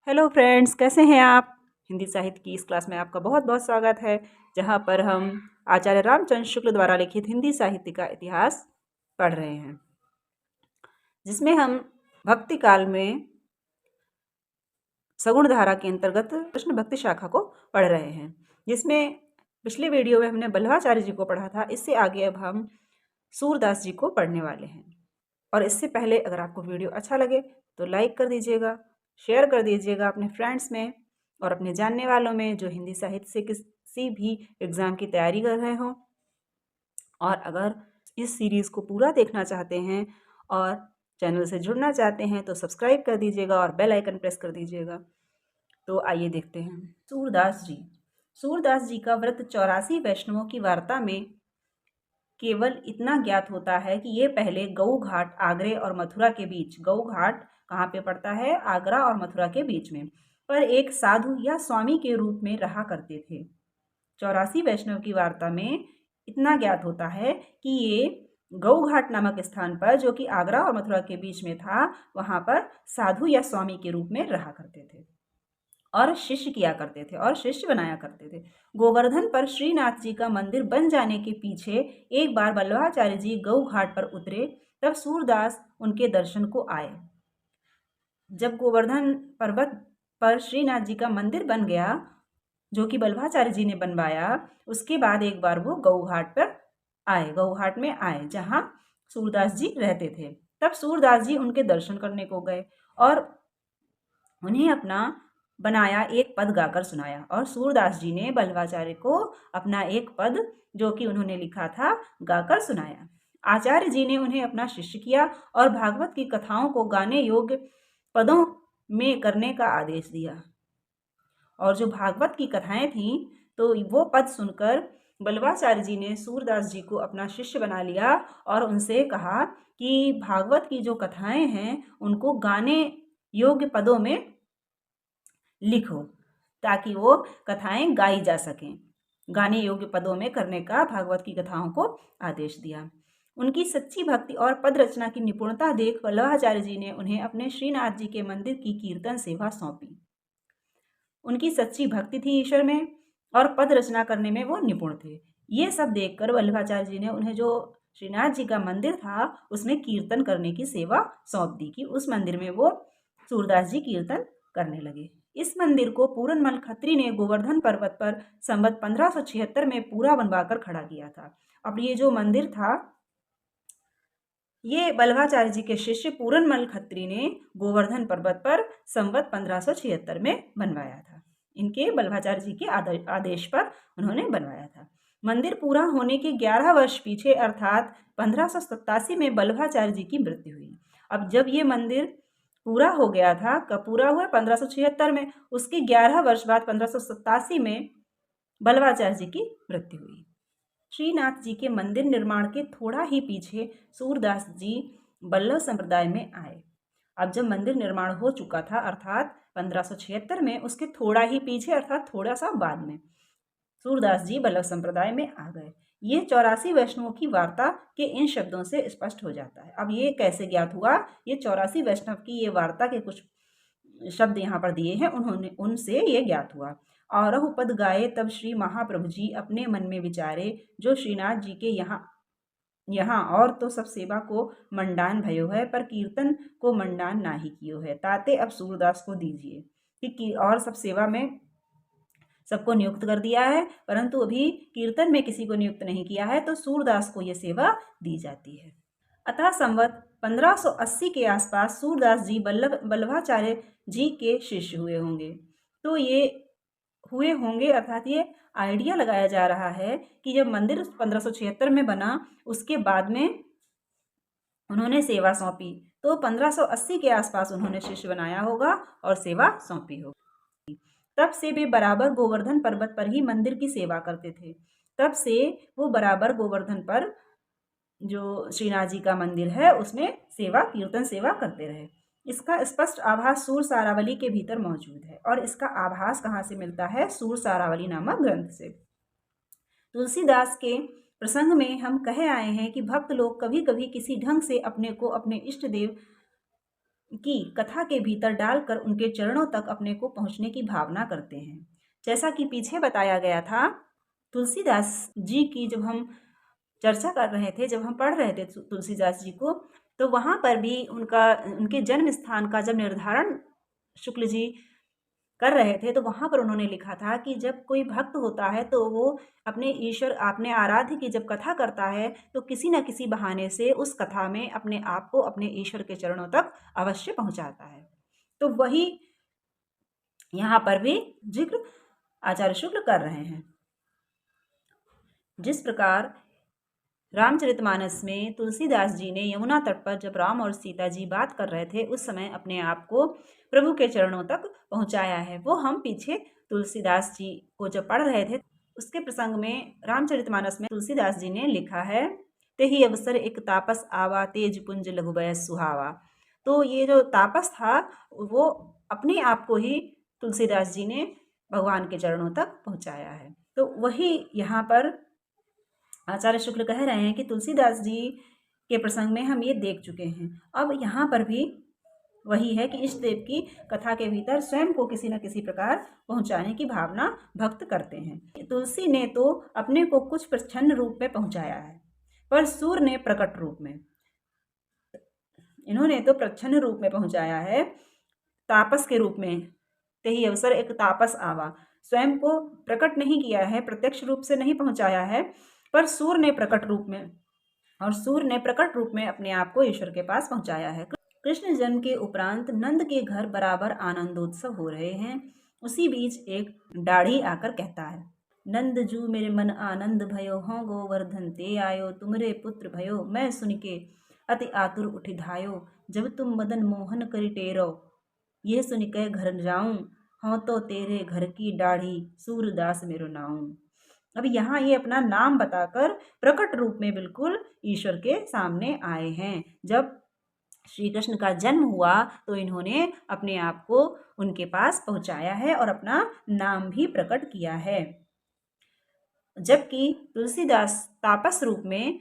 Hello friends, कैसे हैं आप। हिंदी साहित्य की इस क्लास में आपका बहुत बहुत स्वागत है, जहां पर हम आचार्य रामचंद्र शुक्ल द्वारा लिखित हिंदी साहित्य का इतिहास पढ़ रहे हैं, जिसमें हम भक्ति काल में सगुण धारा के अंतर्गत कृष्ण भक्ति शाखा को पढ़ रहे हैं। जिसमें पिछले वीडियो में हमने बल्लभाचार्य जी को पढ़ा था। इससे आगे अब हम सूरदास जी को पढ़ने वाले हैं। और इससे पहले अगर आपको वीडियो अच्छा लगे तो लाइक कर दीजिएगा, शेयर कर दीजिएगा अपने फ्रेंड्स में और अपने जानने वालों में जो हिंदी साहित्य से किसी भी एग्ज़ाम की तैयारी कर रहे हों। और अगर इस सीरीज़ को पूरा देखना चाहते हैं और चैनल से जुड़ना चाहते हैं तो सब्सक्राइब कर दीजिएगा और बेल आइकन प्रेस कर दीजिएगा। तो आइए देखते हैं। सूरदास जी का व्रत 84 वैष्णवों की वार्ता में केवल इतना ज्ञात होता है कि ये पहले गऊ घाट आगरे और मथुरा के बीच, गऊ घाट कहाँ पे पड़ता है, आगरा और मथुरा के बीच में, पर एक साधु या स्वामी के रूप में रहा करते थे। 84 वैष्णव की वार्ता में इतना ज्ञात होता है कि ये गऊ घाट नामक स्थान पर, जो कि आगरा और मथुरा के बीच में था, वहां पर साधु या स्वामी के रूप में रहा करते थे और शिष्य किया करते थे और शिष्य बनाया करते थे। गोवर्धन पर श्रीनाथ जी का मंदिर बन जाने के पीछे एक बार बल्लभाचार्य जी गऊ घाट पर उतरे, तब सूरदास उनके दर्शन को आए। जब गोवर्धन पर्वत पर श्रीनाथ जी का मंदिर बन गया, जो कि बल्लभाचार्य जी ने बनवाया, उसके बाद एक बार वो गऊ घाट पर आए, गऊ घाट में आए जहाँ सूरदास जी रहते थे। तब सूरदास जी उनके दर्शन करने को गए और उन्हें अपना बनाया एक पद गाकर सुनाया। और सूरदास जी ने बल्लभाचार्य को अपना एक पद, जो कि उन्होंने लिखा था, गाकर सुनाया। आचार्य जी ने उन्हें अपना शिष्य किया और भागवत की कथाओं को गाने योग्य पदों में करने का आदेश दिया। और जो भागवत की कथाएं थीं, तो वो पद सुनकर बल्लभाचार्य जी ने सूरदास जी को अपना शिष्य बना लिया और उनसे कहा कि भागवत की जो कथाएं हैं उनको गाने योग्य पदों में लिखो, ताकि वो कथाएं गाई जा सकें। गाने योग्य पदों में करने का भागवत की कथाओं को आदेश दिया। उनकी सच्ची भक्ति और पद रचना की निपुणता देख वल्लभाचार्य जी ने उन्हें अपने श्रीनाथ जी के मंदिर की कीर्तन सेवा सौंपी। उनकी सच्ची भक्ति थी ईश्वर में और पद रचना करने में वो निपुण थे। ये सब देखकर वल्लभाचार्य जी ने उन्हें जो श्रीनाथ जी का मंदिर था उसमें कीर्तन करने की सेवा सौंप दी कि उस मंदिर में वो सूरदास जी कीर्तन करने लगे। इस मंदिर को पूरनमल खत्री ने गोवर्धन पर्वत पर संवत 1576 में पूरा बनवाकर खड़ा किया था। अब ये जो मंदिर था, ये बल्लभाचार्य जी के शिष्य पूरनमल खत्री ने गोवर्धन पर्वत पर संवत 1576 में बनवाया था। इनके बल्लभाचार्य जी के आदेश पर उन्होंने बनवाया था। मंदिर पूरा होने के 11 वर्ष पीछे अर्थात 1587 में बल्लभाचार्य जी की मृत्यु हुई। अब जब ये मंदिर पूरा हो गया था, कब पूरा हुआ? 1576 में। उसके 11 वर्ष बाद 1587 में बल्लभाचार्य जी की मृत्यु हुई। श्रीनाथ जी के मंदिर निर्माण के थोड़ा ही पीछे सूरदास जी बल्लभ संप्रदाय में आए। अब जब मंदिर निर्माण हो चुका था अर्थात 1576 में, उसके थोड़ा ही पीछे अर्थात थोड़ा सा बाद में सूरदास जी बल्लभ संप्रदाय में आ गए। ये 84 वैष्णवों की वार्ता के इन शब्दों से स्पष्ट हो जाता है। अब ये कैसे ज्ञात हुआ? ये 84 वैष्णव की ये वार्ता के कुछ शब्द यहाँ पर दिए हैं, उन्होंने उनसे ये ज्ञात हुआ। और पद गाए तब श्री महाप्रभु जी अपने मन में विचारे, जो श्रीनाथ जी के यहाँ और तो सब सेवा को मंडान भयो है, पर कीर्तन को मंडान ना ही कियो है। ताते अब सूरदास को दीजिए कि और सब सेवा में सबको नियुक्त कर दिया है, परंतु अभी कीर्तन में किसी को नियुक्त नहीं किया है, तो सूरदास को यह सेवा दी जाती है। अतः संवत 1580 के आसपास सूरदास जी बल्लभाचार्य जी के शिष्य हुए होंगे। तो ये हुए होंगे अर्थात ये आइडिया लगाया जा रहा है कि जब मंदिर 1576 में बना, उसके बाद में उन्होंने सेवा सौंपी, तो 1580 के आसपास उन्होंने शिष्य बनाया होगा और सेवा सौंपी होगी। तब से वे बराबर गोवर्धन पर्वत पर ही मंदिर की सेवा करते थे। तब से वो बराबर गोवर्धन पर जो श्रीनाथ जी का मंदिर है उसमें सेवा, कीर्तन सेवा करते रहे। इसका स्पष्ट आभास सूर सारावली के भीतर मौजूद है। और इसका आभास कहाँ से मिलता है? सूर सारावली नामक ग्रंथ से। तुलसीदास के प्रसंग में हम कहे आए हैं कि भक्त लोग कभी कभी किसी ढंग से अपने को अपने इष्ट देव की कथा के भीतर डालकर उनके चरणों तक अपने को पहुंचने की भावना करते हैं। जैसा कि पीछे बताया गया था, तुलसीदास जी की जब हम चर्चा कर रहे थे, जब हम पढ़ रहे थे तुलसीदास जी को, तो वहाँ पर भी उनके जन्म स्थान का जब निर्धारण शुक्ल जी कर रहे थे, तो वहाँ पर उन्होंने लिखा था कि जब कोई भक्त होता है तो वो अपने ईश्वर, अपने आराध्य की जब कथा करता है तो किसी न किसी बहाने से उस कथा में अपने आप को अपने ईश्वर के चरणों तक अवश्य पहुँचाता है। तो वही यहाँ पर भी जिक्र आचार्य शुक्ल कर रहे हैं। जिस प्रकार रामचरितमानस में तुलसीदास जी ने यमुना तट पर जब राम और सीता जी बात कर रहे थे, उस समय अपने आप को प्रभु के चरणों तक पहुंचाया है। वो हम पीछे तुलसीदास जी को जब पढ़ रहे थे, उसके प्रसंग में रामचरितमानस में तुलसीदास जी ने लिखा है, तेहि अवसर एक तापस आवा, तेज पुंज लघुबय सुहावा। तो ये जो तापस था, वो अपने आप को ही तुलसीदास जी ने भगवान के चरणों तक पहुंचाया है। तो वही यहाँ पर आचार्य शुक्ल कह रहे हैं कि तुलसीदास जी के प्रसंग में हम ये देख चुके हैं। अब यहाँ पर भी वही है कि इष्ट देव की कथा के भीतर स्वयं को किसी न किसी प्रकार पहुंचाने की भावना भक्त करते हैं। तुलसी ने तो अपने को कुछ प्रच्छन्न रूप में पहुंचाया है, पर सूर ने प्रकट रूप में, इन्होंने तो प्रच्छन्न रूप में पहुंचाया है, तापस के रूप में। तेहि अवसर एक तापस आवा, स्वयं को प्रकट नहीं किया है, प्रत्यक्ष रूप से नहीं पहुंचाया है, पर सूर ने प्रकट रूप में, और सूर ने प्रकट रूप में अपने आप को ईश्वर के पास पहुंचाया है। कृष्ण जन्म के उपरांत नंद के घर बराबर आनंदोत्सव हो रहे हैं। उसी बीच एक दाढ़ी आकर कहता है, नंद जू मेरे मन आनंद भयो, हों गोवर्धन ते आयो, तुमरे पुत्र भयो, मैं सुन के अति आतुर उठि धायो, जब तुम मदन मोहन करि टेरो, ये सुन के घर जाऊं, हों तो तेरे घर की दाढ़ी, सूरदास मेरो नाऊं। अब यहाँ ये अपना नाम बताकर प्रकट रूप में बिल्कुल ईश्वर के सामने आए हैं। जब श्री कृष्ण का जन्म हुआ तो इन्होंने अपने आप को उनके पास पहुंचाया है और अपना नाम भी प्रकट किया है। जबकि तुलसीदास तापस रूप में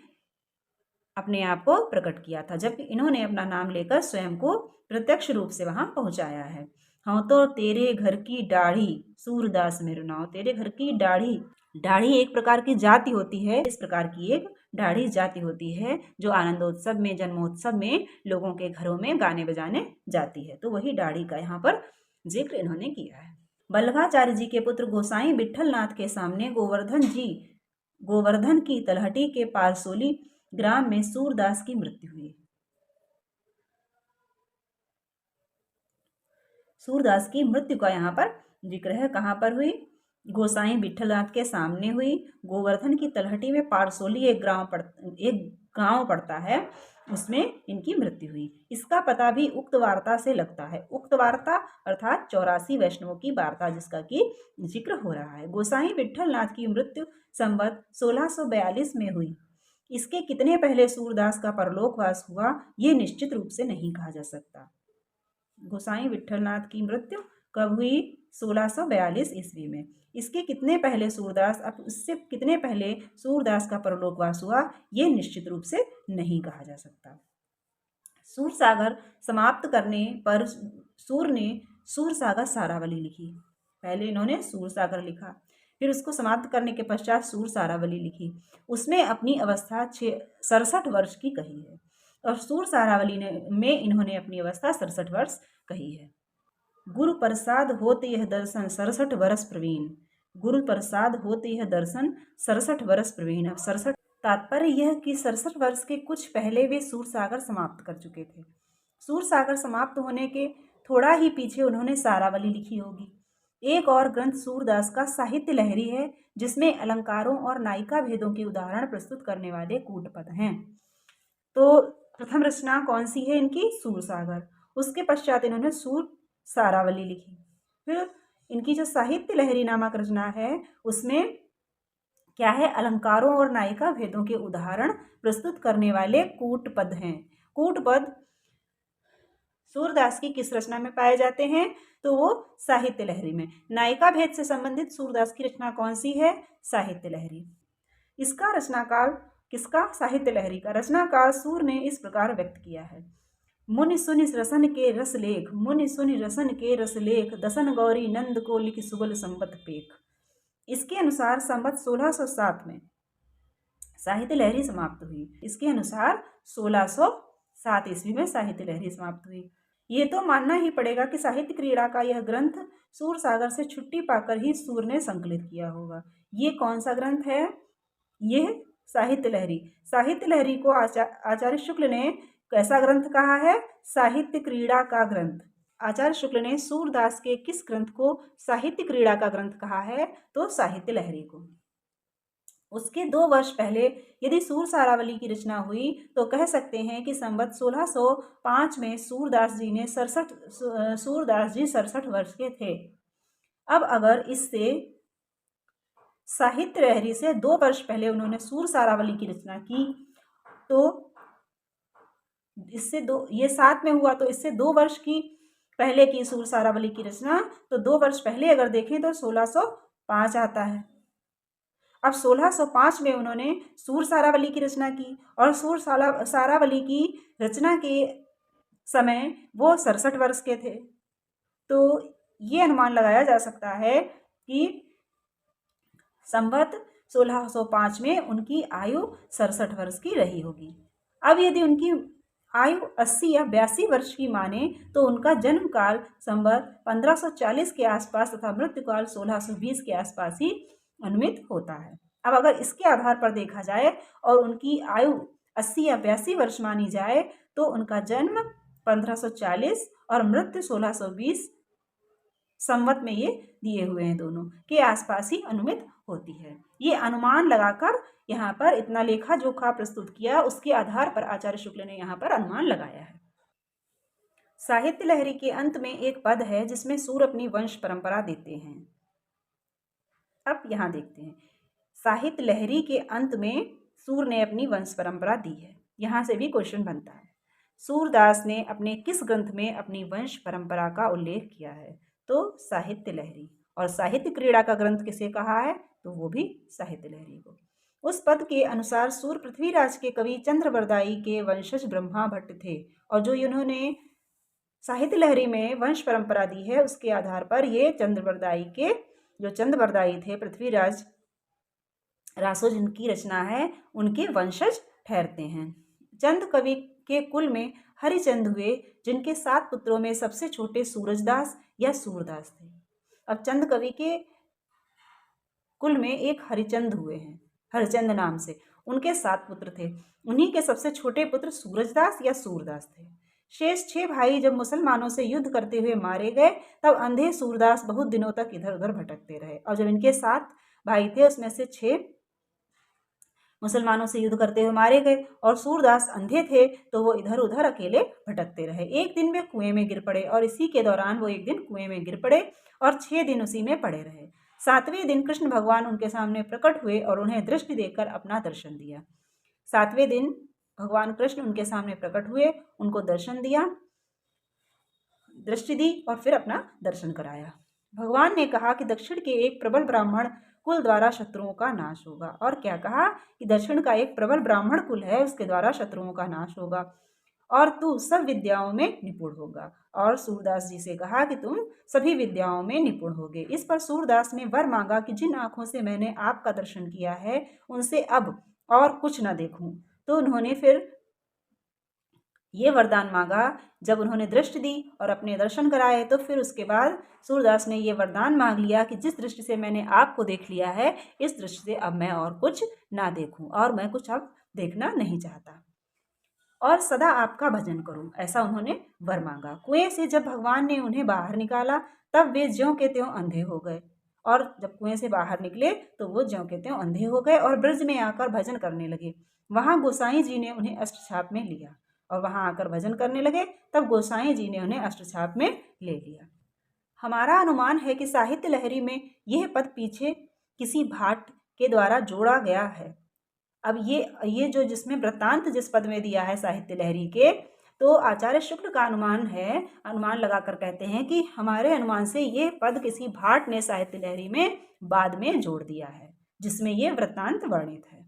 अपने आप को प्रकट किया था, जबकि इन्होंने अपना नाम लेकर स्वयं को प्रत्यक्ष रूप से वहां पहुंचाया है। हाँ, तो तेरे घर की दाढ़ी, सूरदास मेरो नाम, तेरे घर की दाढ़ी, दाढ़ी एक प्रकार की जाति होती है, इस प्रकार की एक दाढ़ी जाति होती है जो आनंदोत्सव में, जन्मोत्सव में लोगों के घरों में गाने बजाने जाती है। तो वही दाढ़ी का यहाँ पर जिक्र इन्होंने किया है। बल्लभाचार्य जी के पुत्र गोसाई विठल नाथ के सामने गोवर्धन की तलहटी के पारसोली ग्राम में सूरदास की मृत्यु हुई। सूरदास की मृत्यु का यहाँ पर जिक्र है। कहाँ पर हुई? गोसाई विठलनाथ के सामने हुई। गोवर्धन की तलहटी में पारसोली एक गांव पड़ता है, उसमें इनकी मृत्यु हुई। इसका पता भी उक्त वार्ता से लगता है। उक्त वार्ता अर्थात 84 वैष्णवों की वार्ता जिसका की जिक्र हो रहा है। गोसाई विठलनाथ की मृत्यु संवत 1642 में हुई। इसके कितने पहले सूरदास का परलोकवास हुआ ये निश्चित रूप से नहीं कहा जा सकता। गोसाई विठलनाथ की मृत्यु कब हुई? 1642 ईस्वी में। इसके कितने पहले सूरदास, अब उससे कितने पहले सूरदास का परलोकवास हुआ ये निश्चित रूप से नहीं कहा जा सकता। सूरसागर समाप्त करने पर सूर ने सूरसागर सारावली लिखी। पहले इन्होंने सूरसागर लिखा, फिर उसको समाप्त करने के पश्चात सूर सारावली लिखी। उसमें अपनी अवस्था 67 वर्ष की कही है, और सूर सारावली में इन्होंने अपनी अवस्था 67 वर्ष कही है। गुरु प्रसाद होते यह दर्शन 67 वर्ष प्रवीण, गुरु प्रसाद होते यह दर्शन 67 वर्ष प्रवीण। 67 तात्पर्य यह कि 67 वर्ष के कुछ पहले वे सूरसागर समाप्त कर चुके थे। सूरसागर समाप्त होने के थोड़ा ही पीछे उन्होंने सारावली लिखी होगी। एक और ग्रंथ सूरदास का साहित्य लहरी है, जिसमें अलंकारों और नायिका भेदों के उदाहरण प्रस्तुत करने वाले कूटपद हैं। तो प्रथम रचना कौन सी है इनकी? सूरसागर। उसके पश्चात इन्होंने सूर सारावली लिखी। फिर इनकी जो साहित्य लहरी नामक रचना है उसमें क्या है? अलंकारों और नायिका भेदों के उदाहरण प्रस्तुत करने वाले कूटपद हैं। कूटपद सूरदास की किस रचना में पाए जाते हैं? तो वो साहित्य लहरी में। नायिका भेद से संबंधित सूरदास की रचना कौन सी है? साहित्य लहरी। इसका रचनाकाल किसका? साहित्य लहरी का। रचनाकाल सूर ने इस प्रकार व्यक्त किया है। मुनि सुनि रसन के रस लेख, मुनि सुनि रसन के रस लेख, दसन गौरी नंद को लिखि सुबल संबत पेख। इसके अनुसार संबत 1607 में साहित्य लहरी समाप्त हुई। इसके अनुसार 1607 ईस्वी में साहित्य लहरी समाप्त हुई। ये तो मानना ही पड़ेगा कि साहित्य क्रीड़ा का यह ग्रंथ सूर सागर से छुट्टी पाकर ही सूर ने संकलित किया होगा। ये कौन सा ग्रंथ है? यह साहित्य लहरी। साहित्य लहरी को आचार्य शुक्ल ने कैसा ग्रंथ कहा है? साहित्य क्रीड़ा का ग्रंथ। आचार्य शुक्ल ने सूरदास के किस ग्रंथ को साहित्य क्रीड़ा का ग्रंथ कहा है? तो साहित्य लहरी को। उसके 2 वर्ष पहले यदि सूर सारावली की रचना हुई तो कह सकते हैं कि संवत 1605 में सूरदास जी 67 वर्ष के थे। अब अगर इससे साहित्य लहरी से 2 वर्ष पहले उन्होंने सूर सारावली की रचना की तो इससे ये 7 में हुआ, तो इससे 2 वर्ष की पहले की सूर सारावली की रचना, तो 2 वर्ष पहले अगर देखें तो 1605 आता है। अब 1605 में उन्होंने सूर सारावली की रचना की और सूर सारावली की रचना के समय वो 67 वर्ष के थे। तो ये अनुमान लगाया जा सकता है कि संवत 1605 में उनकी आयु 67 वर्ष की रही होगी। अब यदि उनकी आयु 80 या 82 वर्ष की माने तो उनका जन्म काल संवत 1540 के आसपास तथा मृत्यु काल 1620 के आसपास ही अनुमित होता है। अब अगर इसके आधार पर देखा जाए और उनकी आयु 80 या 82 वर्ष मानी जाए तो उनका जन्म 1540 और मृत्यु 1620 संवत में ये दिए हुए हैं, दोनों के आसपास ही अनुमित होती है। ये अनुमान लगाकर यहाँ पर इतना लेखा जोखा प्रस्तुत किया, उसके आधार पर आचार्य शुक्ल ने यहाँ पर अनुमान लगाया है। साहित्य लहरी के अंत में एक पद है जिसमें सूर अपनी वंश परंपरा देते हैं। अब यहाँ देखते हैं, साहित्य लहरी के अंत में सूर ने अपनी वंश परंपरा दी है। यहाँ से भी क्वेश्चन बनता है, सूरदास ने अपने किस ग्रंथ में अपनी वंश परंपरा का उल्लेख किया है? तो साहित्य लहरी। और साहित्य क्रीड़ा का ग्रंथ किसे कहा है? तो वो भी साहित्य लहरी को। उस पद के अनुसार सूर पृथ्वीराज के कवि चंद्रबरदाई के वंशज ब्रह्मा भट्ट थे और जो इन्होंने साहित्य लहरी में वंश परंपरा दी है उसके आधार पर ये चंद्रबरदाई के जो चंद्रबरदाई थे पृथ्वीराज रासो जिनकी रचना है उनके वंशज ठहरते हैं। चंद कवि के कुल में हरिचंद हुए जिनके 7 पुत्रों में सबसे छोटे सूरजदास या सूरदास थे। अब चंद कवि के कुल में एक हरिचंद हुए हैं, हरिचंद नाम से, उनके 7 पुत्र थे। उन्हीं के सबसे छोटे पुत्र सूरजदास या सूरदास थे। शेष 6 भाई जब मुसलमानों से युद्ध करते हुए मारे गए तब अंधे सूरदास बहुत दिनों तक इधर उधर भटकते रहे और जब इनके 7 भाई थे उसमें से 6 मुसलमानों से युद्ध करते हुए मारे गए और सूरदास अंधे थे तो वो इधर उधर अकेले भटकते रहे। एक दिन वे कुएं में गिर पड़े और इसी के दौरान वो एक दिन कुएं में गिर पड़े और 6 दिन उसी में पड़े रहे। 7वें दिन कृष्ण भगवान उनके सामने प्रकट हुए और उन्हें दृष्टि देकर अपना दर्शन दिया। 7वें दिन भगवान कृष्ण उनके सामने प्रकट हुए, उनको दर्शन दिया, दृष्टि दी और फिर अपना दर्शन कराया। भगवान ने कहा कि दक्षिण के एक प्रबल ब्राह्मण कुल द्वारा शत्रुओं का नाश होगा। और क्या कहा कि दक्षिण का एक प्रबल ब्राह्मण कुल है, उसके द्वारा शत्रुओं का नाश होगा और तू सब विद्याओं में निपुण होगा। और सूरदास जी से कहा कि तुम सभी विद्याओं में निपुण होगे। इस पर सूरदास ने वर मांगा कि जिन आंखों से मैंने आपका दर्शन किया है उनसे अब और कुछ न देखूं। तो उन्होंने फिर ये वरदान मांगा। जब उन्होंने दृष्टि दी और अपने दर्शन कराए तो फिर उसके बाद सूरदास ने ये वरदान मांग लिया कि जिस दृष्टि से मैंने आपको देख लिया है इस दृष्टि से अब मैं और कुछ ना देखूं और मैं कुछ अब देखना नहीं चाहता और सदा आपका भजन करूं, ऐसा उन्होंने वर मांगा। कुएं से जब भगवान ने उन्हें बाहर निकाला तब वे ज्यों के त्यों अंधे हो गए और जब कुएं से बाहर निकले तो वो ज्यों के त्यों अंधे हो गए और ब्रज में आकर भजन करने लगे। वहां गोसाई जी ने उन्हें अष्टछाप में लिया और वहां आकर भजन करने लगे। तब गोसाई जी ने उन्हें अष्टछाप में ले लिया। हमारा अनुमान है कि साहित्य लहरी में यह पद पीछे किसी भाट के द्वारा जोड़ा गया है। अब ये जो जिसमें वृत्तांत जिस पद में दिया है साहित्य लहरी के, तो आचार्य शुक्ल का अनुमान है, अनुमान लगाकर कहते हैं कि हमारे अनुमान से ये पद किसी भाट ने साहित्य लहरी में बाद में जोड़ दिया है जिसमें ये वृत्तांत वर्णित है।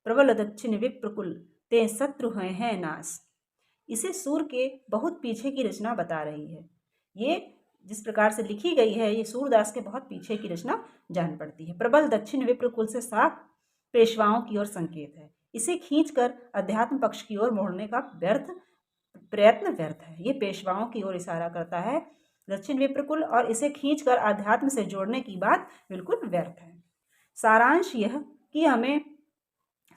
प्रबल दक्षिण विप्रकुल ते शत्रु हैं नाश, इसे सूर के बहुत पीछे की रचना बता रही है। ये जिस प्रकार से लिखी गई है, ये सूरदास के बहुत पीछे की रचना जान पड़ती है। प्रबल दक्षिण विप्र कुल से साफ पेशवाओं की ओर संकेत है। इसे खींचकर अध्यात्म पक्ष की ओर मोड़ने का प्रयत्न व्यर्थ है। ये पेशवाओं की ओर इशारा करता है, दक्षिण विप्रकुल, और इसे खींचकर आध्यात्म से जोड़ने की बात बिल्कुल व्यर्थ है। सारांश यह कि हमें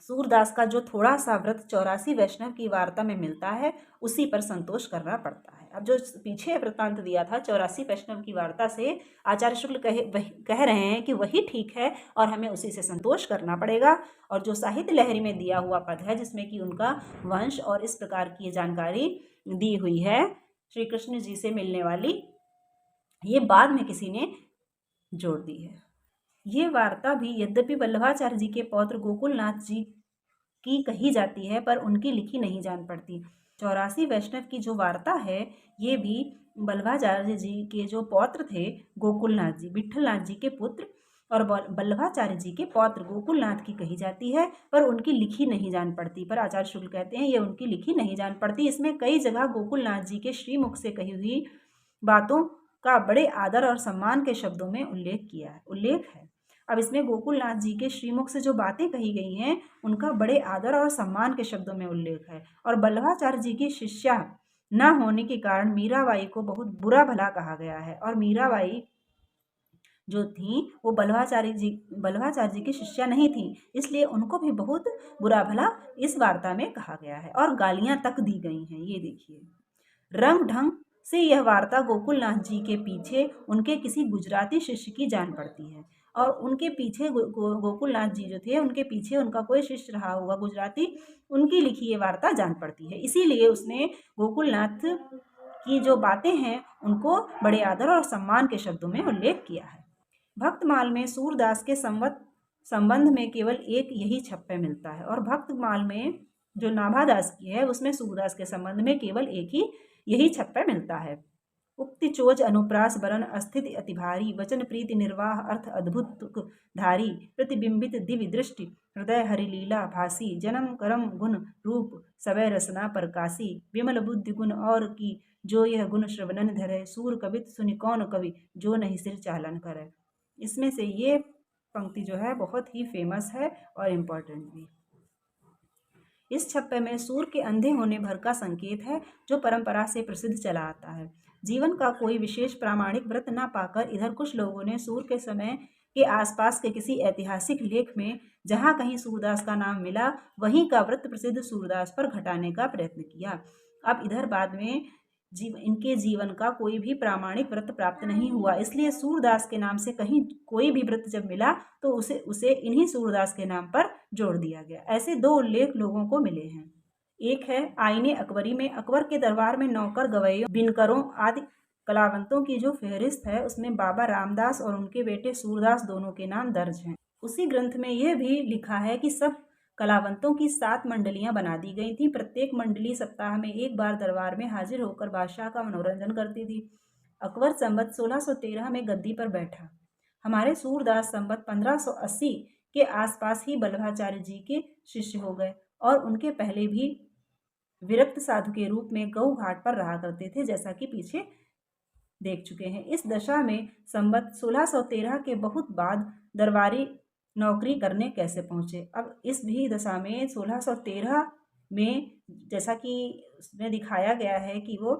सूरदास का जो थोड़ा सा व्रत 84 वैष्णव की वार्ता में मिलता है, उसी पर संतोष करना पड़ता है। अब जो पीछे वृत्तांत दिया था 84 वैष्णव की वार्ता से, आचार्य शुक्ल कह रहे हैं कि वही ठीक है और हमें उसी से संतोष करना पड़ेगा। और जो साहित्य लहरी में दिया हुआ पद है, जिसमें कि उनका वंश और इस प्रकार की जानकारी दी हुई है श्री कृष्ण जी से मिलने वाली, ये बाद में किसी ने जोड़ दी है। ये वार्ता भी यद्यपि वल्लभाचार्य जी के पौत्र गोकुलनाथ जी की कही जाती है, पर उनकी लिखी नहीं जान पड़ती। 84 वैष्णव की जो वार्ता है, ये भी वल्लभाचार्य जी के जो पौत्र थे गोकुलनाथ जी, विट्ठलनाथ जी के पुत्र और वल्लभाचार्य जी के पौत्र गोकुलनाथ की कही जाती है, पर उनकी लिखी नहीं जान पड़ती। पर आचार्य शुक्ल कहते हैं ये उनकी लिखी नहीं जान पड़ती। इसमें कई जगह गोकुलनाथ जी के श्रीमुख से कही हुई बातों का बड़े आदर और सम्मान के शब्दों में उल्लेख है। अब इसमें गोकुलनाथ जी के श्रीमुख से जो बातें कही गई हैं, उनका बड़े आदर और सम्मान के शब्दों में उल्लेख है। और वल्लभाचार्य जी की शिष्या न होने के कारण मीराबाई को बहुत बुरा भला कहा गया है। और मीराबाई जो थी वो वल्लभाचार्य जी की शिष्या नहीं थी, इसलिए उनको भी बहुत बुरा भला इस वार्ता में कहा गया है और गालियां तक दी गई हैं। ये देखिए, रंग ढंग से यह वार्ता गोकुलनाथ जी के पीछे उनके किसी गुजराती शिष्य की जान पड़ती है। और उनके पीछे गोकुलनाथ जी जो थे, उनके पीछे उनका कोई शिष्य रहा होगा गुजराती, उनकी लिखी ये वार्ता जान पड़ती है। इसीलिए उसने गोकुलनाथ की जो बातें हैं उनको बड़े आदर और सम्मान के शब्दों में उल्लेख किया है। भक्तमाल में सूरदास के संबंध में केवल एक यही छप्पे मिलता है, और भक्तमाल में जो नाभादास की है उसमें सूरदास के संबंध में केवल एक ही यही छप्पा मिलता है। उक्ति चोज अनुप्रास बरन अस्थिति अति भारी, वचन प्रीति निर्वाह अर्थ अद्भुत धारी, प्रतिबिंबित दिव्य दृष्टि हृदय हरिलीला भासी, जन्म करम गुण रूप सवै रसना प्रकाशी, विमल बुद्धि गुण और की जो यह गुण श्रवणन धरे, सूर कवित सुनि कौन कवि जो नहीं सिर चालन करे। इसमें से ये पंक्ति जो है बहुत ही फेमस है और इम्पोर्टेंट भी। इस छप्पे में सूर के अंधे होने भर का संकेत है, जो परंपरा से प्रसिद्ध चला आता है। जीवन का कोई विशेष प्रामाणिक व्रत न पाकर इधर कुछ लोगों ने सूर के समय के आसपास के किसी ऐतिहासिक लेख में जहाँ कहीं सूरदास का नाम मिला, वहीं का व्रत प्रसिद्ध सूरदास पर घटाने का प्रयत्न किया। अब इधर बाद में इनके जीवन का कोई भी प्रामाणिक व्रत प्राप्त नहीं हुआ, इसलिए सूरदास के नाम से कहीं कोई भी व्रत जब मिला तो उसे इन्हीं सूरदास के नाम पर जोड़ दिया गया। ऐसे दो उल्लेख लोगों को मिले हैं। एक है आईने अकबरी में अकबर के दरबार में नौकर, गवैयों, बिनकरों आदि कलावंतों की जो फहरिस्त है, उसमें बाबा रामदास और उनके बेटे सूरदास दोनों के नाम दर्ज हैं। उसी ग्रंथ में यह भी लिखा है कि सब कलावंतों की 7 मंडलियां बना दी गई थी। प्रत्येक मंडली सप्ताह में एक बार दरबार में हाजिर होकर बादशाह का मनोरंजन करती थी। अकबर संवत 1613 में गद्दी पर बैठा। हमारे सूरदास संवत 1580 के आसपास ही वल्लभाचार्य जी के शिष्य हो गए और उनके पहले भी विरक्त साधु के रूप में गऊ घाट पर रहा करते थे, जैसा कि पीछे देख चुके हैं। इस दशा में संवत 1613 के बहुत बाद दरबारी नौकरी करने कैसे पहुंचे। अब इस भी दशा में 1613 में जैसा कि उसमें दिखाया गया है कि वो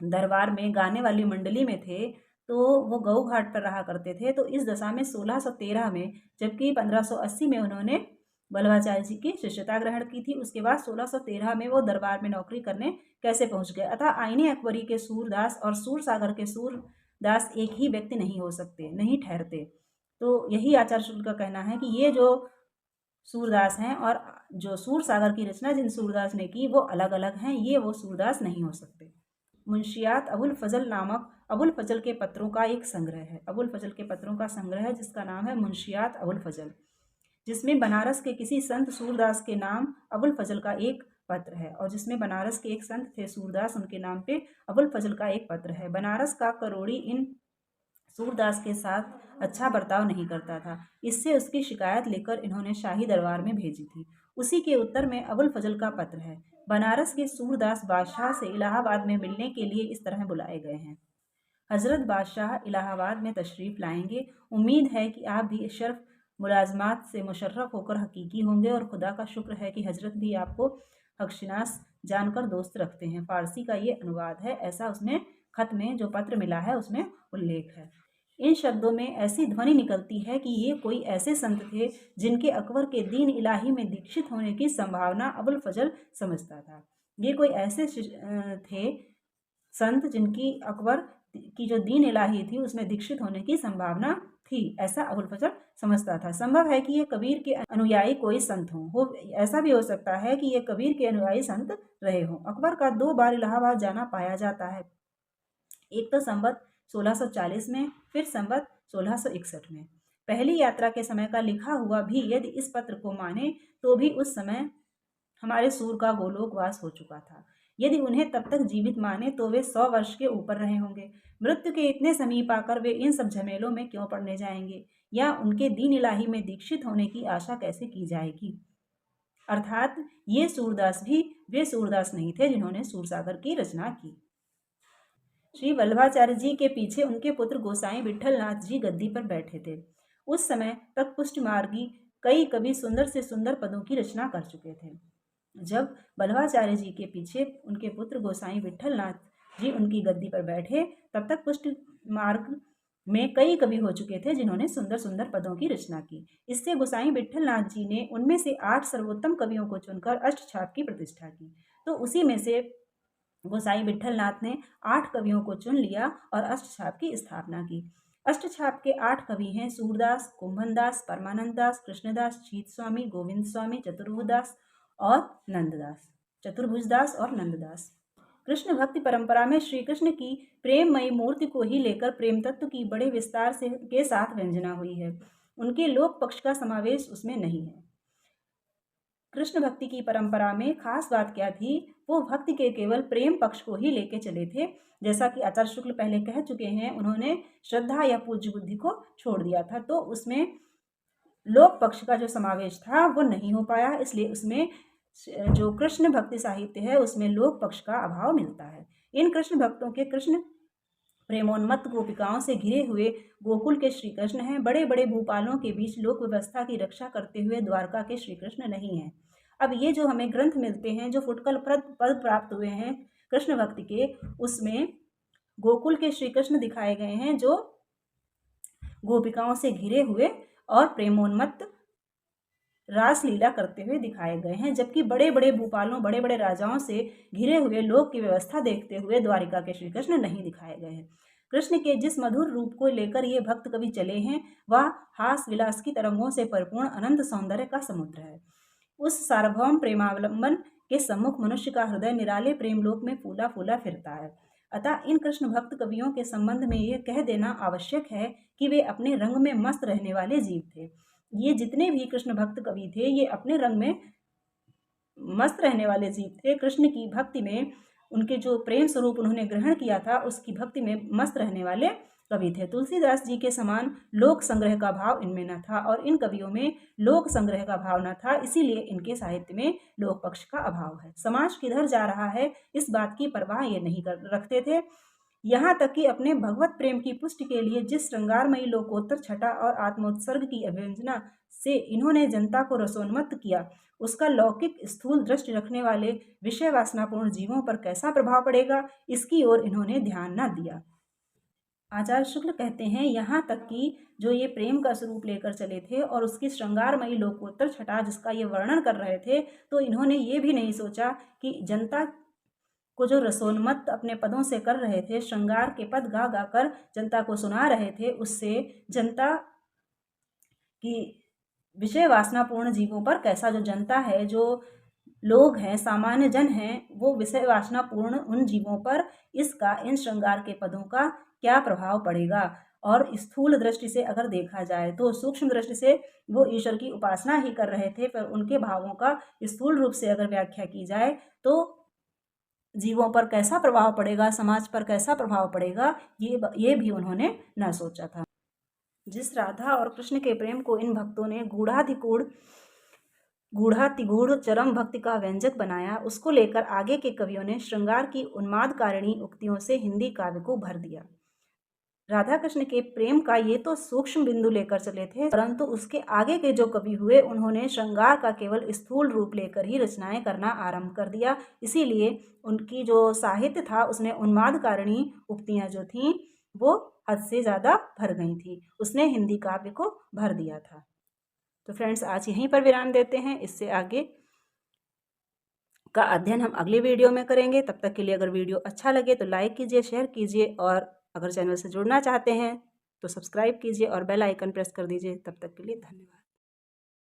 दरबार में गाने वाली मंडली में थे, तो वो गऊ घाट पर रहा करते थे। तो इस दशा में 1613 में, जबकि 1580 में उन्होंने वल्लभाचार्य जी की शिष्यता ग्रहण की थी, उसके बाद 1613 में वो दरबार में नौकरी करने कैसे पहुंच गए। अतः आईने अकबरी के सूरदास और सूरसागर के सूरदास एक ही व्यक्ति नहीं हो सकते, नहीं ठहरते। तो यही आचार्य शुक्ल का कहना है कि ये जो सूरदास हैं और जो सूरसागर की रचना जिन सूरदास ने की वो अलग अलग हैं, ये वो सूरदास नहीं हो सकते। मुंशियात अबुल फजल नामक अबुल फजल के पत्रों का एक संग्रह है। अबुल फजल के पत्रों का संग्रह है जिसका नाम है मुंशियात अबुल फजल, जिसमें बनारस के किसी संत सूरदास के नाम अबुल फजल का एक पत्र है, और जिसमें बनारस के एक संत थे सूरदास, उनके नाम पे अबुल फजल का एक पत्र है। बनारस का करोड़ी इन सूरदास के साथ अच्छा बर्ताव नहीं करता था। इससे उसकी शिकायत लेकर इन्होंने शाही दरबार में भेजी थी। उसी के उत्तर में अबुल फजल का पत्र है। बनारस के सूरदास बादशाह से इलाहाबाद में मिलने के लिए इस तरह बुलाए गए हैं। हजरत बादशाह इलाहाबाद में तशरीफ़ लाएंगे। उम्मीद है कि आप भी शर्फ मुलाजमात से मुशर्रफ होकर हकीकी होंगे और खुदा का शुक्र है कि हजरत भी आपको हकशिनास जानकर दोस्त रखते हैं। फारसी का ये अनुवाद है, ऐसा उसमें खत में जो पत्र मिला है उसमें उल्लेख है। इन शब्दों में ऐसी ध्वनि निकलती है कि ये कोई ऐसे संत थे जिनके अकबर के दीन इलाही में दीक्षित होने की संभावना अबुल फजल समझता था। ये कोई ऐसे थे संत जिनकी अकबर की जो दीन इलाही थी उसमें दीक्षित होने की संभावना थी, ऐसा अबुल फजल समझता था। संभव है कि ये कबीर के अनुयायी कोई संत हों। हो ऐसा भी हो सकता है कि ये कबीर के अनुयायी संत रहे हों। अकबर का 2 बार इलाहाबाद जाना पाया जाता है, एक तो संवत 1640 में, फिर संवत 1661 में। पहली यात्रा के समय का लिखा हुआ भी यदि इस पत्र को माने तो भी उस समय हमारे सूर का गोलोकवास हो चुका था। यदि उन्हें तब तक जीवित माने तो वे 100 वर्ष के ऊपर रहे होंगे। मृत्यु के इतने समीप आकर वे इन सब झमेलों में क्यों पड़ने जाएंगे, या उनके दीन इलाही में दीक्षित होने की आशा कैसे की जाएगी। अर्थात ये सूरदास भी वे सूरदास नहीं थे जिन्होंने सूरसागर की रचना की। श्री वल्लभाचार्य जी के पीछे उनके पुत्र गोसाई विट्ठलनाथ जी गद्दी पर बैठे थे। उस समय तक पुष्ट मार्गी कई कवि सुंदर से सुंदर पदों की रचना कर चुके थे। जब वल्लभाचार्य जी के पीछे उनके पुत्र गोसाई विट्ठलनाथ जी उनकी गद्दी पर बैठे, तब तक पुष्ट मार्ग में कई कवि हो चुके थे जिन्होंने सुंदर सुंदर पदों की रचना की। इससे गोसाई विट्ठलनाथ जी ने उनमें से 8 सर्वोत्तम कवियों को चुनकर अष्टछाप की प्रतिष्ठा की। तो उसी में से गोसाई विट्ठलनाथ ने 8 कवियों को चुन लिया और अष्टछाप की स्थापना की। अष्टछाप के 8 कवि हैं सूरदास, कुंभनदास, परमानंददास, कृष्णदास, जीत स्वामी, गोविंद स्वामी, चतुर्भुजदास और नंददास। कृष्ण भक्ति परंपरा में श्री कृष्ण की प्रेममयी मूर्ति को ही लेकर प्रेम तत्व की बड़े विस्तार से के साथ व्यंजना हुई है। उनके लोक पक्ष का समावेश उसमें नहीं है। कृष्ण भक्ति की परंपरा में खास बात क्या थी, वो भक्ति के केवल प्रेम पक्ष को ही लेके चले थे। जैसा कि आचार्य शुक्ल पहले कह चुके हैं, उन्होंने श्रद्धा या पूज्य बुद्धि को छोड़ दिया था, तो उसमें लोक पक्ष का जो समावेश था वो नहीं हो पाया। इसलिए उसमें जो कृष्ण भक्ति साहित्य है उसमें लोक पक्ष का अभाव मिलता है। इन कृष्ण भक्तों के कृष्ण प्रेमोन्मत्त गोपिकाओं से घिरे हुए गोकुल के श्री कृष्ण हैं। बड़े बड़े भूपालों के बीच लोक व्यवस्था की रक्षा करते हुए द्वारका के श्री कृष्ण नहीं हैं। अब ये जो हमें ग्रंथ मिलते हैं, जो फुटकल पद प्राप्त हुए हैं कृष्ण भक्ति के, उसमें गोकुल के श्री कृष्ण दिखाए गए हैं जो गोपिकाओं से घिरे हुए और प्रेमोन्मत्त रासलीला करते हुए दिखाए गए हैं, जबकि बड़े बड़े भूपालों, बड़े बड़े राजाओं से घिरे हुए लोक की व्यवस्था देखते हुए द्वारिका के श्री कृष्ण नहीं दिखाए गए हैं। कृष्ण के जिस मधुर रूप को लेकर ये भक्त कवि चले हैं वह हास विलास की तरंगों से परिपूर्ण अनंत सौंदर्य का समुद्र है। उस सार्वभौम प्रेमावलंबन के सम्मुख मनुष्य का हृदय निराले प्रेम लोक में फूला फूला फिरता है। अतः इन कृष्ण भक्त कवियों के संबंध में यह कह देना आवश्यक है कि वे अपने रंग में मस्त रहने वाले जीव थे। ये जितने भी कृष्ण भक्त कवि थे ये अपने रंग में मस्त रहने वाले जीव थे। कृष्ण की भक्ति में उनके जो प्रेम स्वरूप उन्होंने ग्रहण किया था उसकी भक्ति में मस्त रहने वाले कवि थे। तुलसीदास जी के समान लोक संग्रह का भाव इनमें न था और इन कवियों में लोक संग्रह का भाव न था, इसीलिए इनके साहित्य में लोक पक्ष का अभाव है। समाज किधर जा रहा है इस बात की परवाह ये नहीं रखते थे। यहाँ तक कि अपने भगवत प्रेम की पुष्टि के लिए जिस श्रृंगारमयी लोकोत्तर छटा और आत्मोत्सर्ग की अभिव्यंजना से इन्होंने जनता को रसोन्मत्त किया, उसका लौकिक स्थूल दृष्टि रखने वाले विषय वासनापूर्ण जीवों पर कैसा प्रभाव पड़ेगा, इसकी ओर इन्होंने ध्यान न दिया। आचार्य शुक्ल कहते हैं, यहाँ तक कि जो ये प्रेम का स्वरूप लेकर चले थे और उसकी श्रृंगारमयी लोकोत्तर छटा जिसका ये वर्णन कर रहे थे, तो इन्होंने ये भी नहीं सोचा कि जनता को जो रसोन्मत्त अपने पदों से कर रहे थे, श्रृंगार के पद गा गा कर जनता को सुना रहे थे, उससे जनता की विषय वासनापूर्ण जीवों पर कैसा, जो जनता है, जो लोग हैं, सामान्य जन हैं, वो विषय वासनापूर्ण उन जीवों पर इसका, इन श्रृंगार के पदों का क्या प्रभाव पड़ेगा। और स्थूल दृष्टि से अगर देखा जाए तो सूक्ष्म दृष्टि से वो ईश्वर की उपासना ही कर रहे थे, पर उनके भावों का स्थूल रूप से अगर व्याख्या की जाए तो जीवों पर कैसा प्रभाव पड़ेगा, समाज पर कैसा प्रभाव पड़ेगा, ये भी उन्होंने न सोचा था। जिस राधा और कृष्ण के प्रेम को इन भक्तों ने गूढ़ातिगूढ़ चरम भक्ति का व्यंजक बनाया, उसको लेकर आगे के कवियों ने श्रृंगार की उन्मादकारिणी उक्तियों से हिंदी काव्य को भर दिया। राधा कृष्ण के प्रेम का ये तो सूक्ष्म बिंदु लेकर चले थे, परंतु उसके आगे के जो कवि हुए उन्होंने श्रृंगार का केवल स्थूल रूप लेकर ही रचनाएं करना आरंभ कर दिया। इसीलिए उनकी जो साहित्य था उसमें उन्मादकारिणी उक्तियां जो थीं वो हद से ज़्यादा भर गई थी, उसने हिंदी काव्य को भर दिया था। तो फ्रेंड्स, आज यहीं पर विराम देते हैं। इससे आगे का अध्ययन हम अगले वीडियो में करेंगे। तब तक के लिए अगर वीडियो अच्छा लगे तो लाइक कीजिए, शेयर कीजिए, और अगर चैनल से जुड़ना चाहते हैं तो सब्सक्राइब कीजिए और बेल आइकन प्रेस कर दीजिए। तब तक के लिए धन्यवाद।